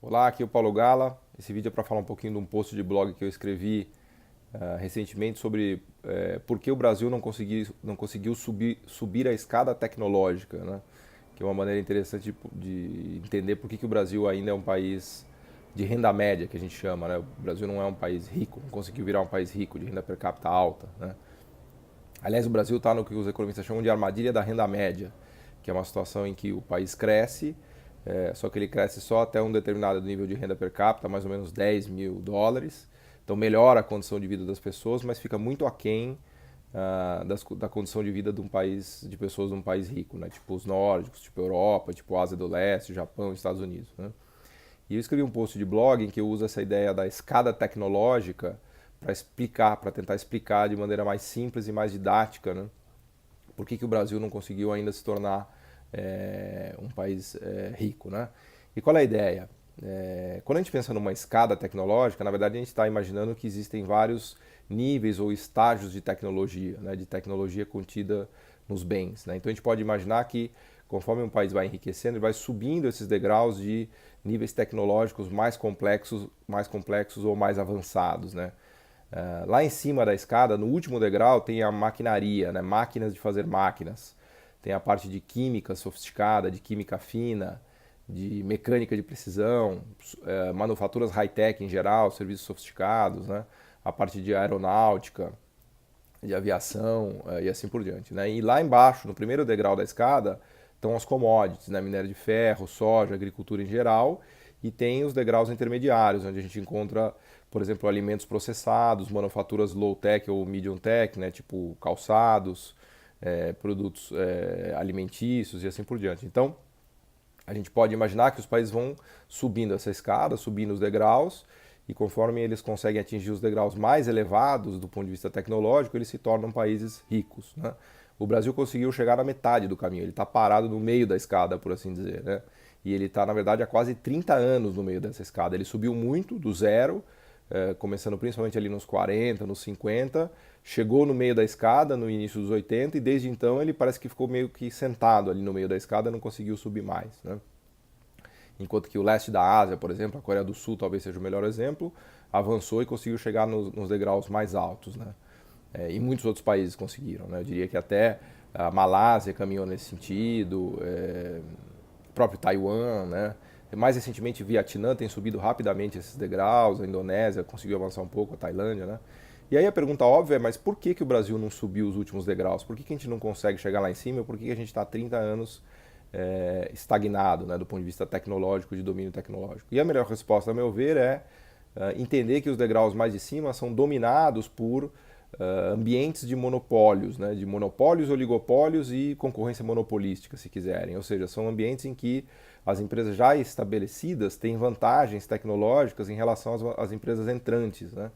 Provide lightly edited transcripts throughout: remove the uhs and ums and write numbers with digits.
Olá, aqui é o Paulo Gala. Esse vídeo é para falar um pouquinho de um post de blog que eu escrevi recentemente sobre por que o Brasil não conseguiu subir a escada tecnológica, né? Que é uma maneira interessante de entender por que o Brasil ainda é um país de renda média, que a gente chama, né? O Brasil não é um país rico, não conseguiu virar um país rico, de renda per capita alta, né? Aliás, o Brasil está no que os economistas chamam de armadilha da renda média, que é uma situação em que o país cresce, só que ele cresce só até um determinado nível de renda per capita, mais ou menos US$ 10.000. Então melhora a condição de vida das pessoas, mas fica muito aquém da condição de vida de um país, de pessoas de um país rico, né? Tipo os nórdicos, tipo Europa, tipo Ásia do Leste, Japão, Estados Unidos, né? E eu escrevi um post de blog em que eu uso essa ideia da escada tecnológica para explicar, para tentar explicar de maneira mais simples e mais didática, né? Por que o Brasil não conseguiu ainda se tornar um país rico, né? E qual é a ideia? Quando a gente pensa numa escada tecnológica, na verdade a gente está imaginando que existem vários níveis ou estágios de tecnologia, né? De tecnologia contida nos bens, né? Então a gente pode imaginar que conforme um país vai enriquecendo, ele vai subindo esses degraus de níveis tecnológicos mais complexos ou mais avançados, né? Lá em cima da escada, no último degrau, tem a maquinaria, né? Máquinas de fazer máquinas. Tem a parte de química sofisticada, de química fina, de mecânica de precisão, manufaturas high-tech em geral, serviços sofisticados, né? A parte de aeronáutica, de aviação e assim por diante, né? E lá embaixo, no primeiro degrau da escada, estão as commodities, né? Minério de ferro, soja, agricultura em geral, e tem os degraus intermediários, onde a gente encontra, por exemplo, alimentos processados, manufaturas low-tech ou medium-tech, né? Tipo calçados, produtos alimentícios e assim por diante. Então, a gente pode imaginar que os países vão subindo essa escada, subindo os degraus, e conforme eles conseguem atingir os degraus mais elevados do ponto de vista tecnológico, eles se tornam países ricos, né? O Brasil conseguiu chegar na metade do caminho, ele está parado no meio da escada, por assim dizer, né? E ele está, na verdade, há quase 30 anos no meio dessa escada. Ele subiu muito, do zero, começando principalmente ali nos 40, nos 50, chegou no meio da escada no início dos 80 e desde então ele parece que ficou meio que sentado ali no meio da escada, não conseguiu subir mais, né? Enquanto que o leste da Ásia, por exemplo, a Coreia do Sul talvez seja o melhor exemplo, avançou e conseguiu chegar nos degraus mais altos, né? E muitos outros países conseguiram, né? Eu diria que até a Malásia caminhou nesse sentido, o próprio Taiwan, né? Mais recentemente, Vietnã tem subido rapidamente esses degraus, a Indonésia conseguiu avançar um pouco, a Tailândia, né? E aí a pergunta óbvia é, mas por que o Brasil não subiu os últimos degraus? Por que a gente não consegue chegar lá em cima? Por que a gente está há 30 anos estagnado, né, do ponto de vista tecnológico, de domínio tecnológico? E a melhor resposta, a meu ver, é entender que os degraus mais de cima são dominados por ambientes de monopólios, né, de monopólios, oligopólios e concorrência monopolística, se quiserem. Ou seja, são ambientes em que as empresas já estabelecidas têm vantagens tecnológicas em relação às empresas entrantes, né?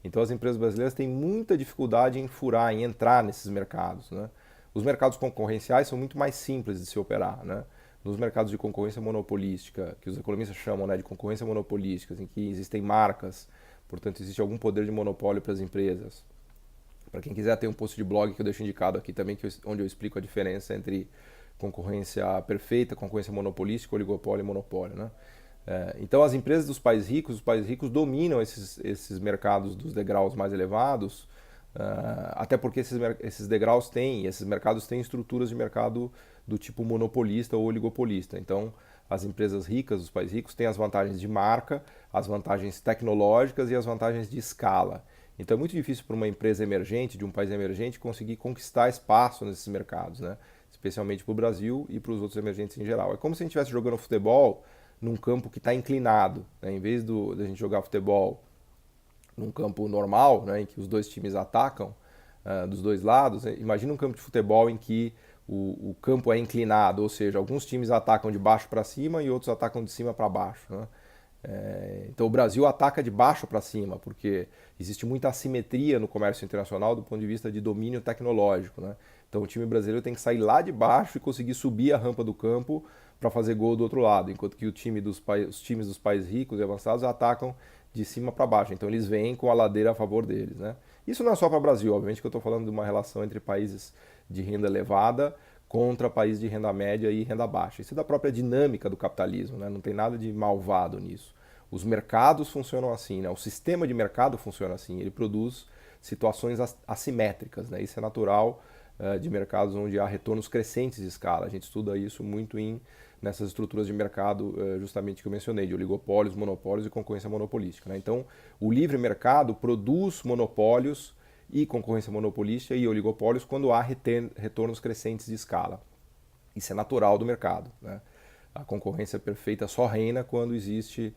Então as empresas brasileiras têm muita dificuldade em furar, em entrar nesses mercados, né? Os mercados concorrenciais são muito mais simples de se operar, né? Nos mercados de concorrência monopolística, que os economistas chamam, né, de concorrência monopolística, em que existem marcas, portanto existe algum poder de monopólio para as empresas. Para quem quiser, tem um post de blog que eu deixo indicado aqui também, onde eu explico a diferença entre concorrência perfeita, concorrência monopolística, oligopólio e monopólio, né? Então, as empresas dos países ricos, os países ricos dominam esses mercados dos degraus mais elevados, até porque esses degraus têm, esses mercados têm estruturas de mercado do tipo monopolista ou oligopolista. Então, as empresas ricas, os países ricos, têm as vantagens de marca, as vantagens tecnológicas e as vantagens de escala. Então, é muito difícil para uma empresa emergente, de um país emergente, conseguir conquistar espaço nesses mercados, né? Especialmente para o Brasil e para os outros emergentes em geral. É como se a gente estivesse jogando futebol num campo que está inclinado, né? Em vez da gente jogar futebol num campo normal, né, em que os dois times atacam dos dois lados, né? Imagina um campo de futebol em que o campo é inclinado, ou seja, alguns times atacam de baixo para cima e outros atacam de cima para baixo, né? Então o Brasil ataca de baixo para cima, porque existe muita assimetria no comércio internacional do ponto de vista de domínio tecnológico, né? Então o time brasileiro tem que sair lá de baixo e conseguir subir a rampa do campo para fazer gol do outro lado, enquanto que os times dos países ricos e avançados atacam de cima para baixo. Então eles vêm com a ladeira a favor deles, né? Isso não é só para o Brasil, obviamente que eu estou falando de uma relação entre países de renda elevada contra países de renda média e renda baixa. Isso é da própria dinâmica do capitalismo, né? Não tem nada de malvado nisso. Os mercados funcionam assim, né? O sistema de mercado funciona assim, ele produz situações assimétricas, né? Isso é natural de mercados onde há retornos crescentes de escala. A gente estuda isso muito nessas estruturas de mercado justamente que eu mencionei, de oligopólios, monopólios e concorrência monopolística, né? Então, o livre mercado produz monopólios e concorrência monopolística e oligopólios quando há retornos crescentes de escala. Isso é natural do mercado, né? A concorrência perfeita só reina quando existe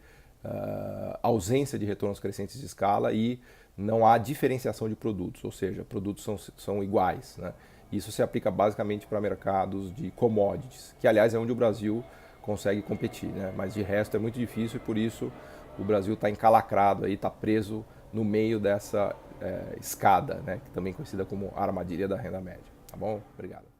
ausência de retornos crescentes de escala e não há diferenciação de produtos, ou seja, produtos são iguais, né? Isso se aplica basicamente para mercados de commodities, que aliás é onde o Brasil consegue competir, né? Mas de resto é muito difícil e por isso o Brasil está encalacrado, está preso no meio dessa escada, né? Que também é conhecida como armadilha da renda média. Tá bom? Obrigado.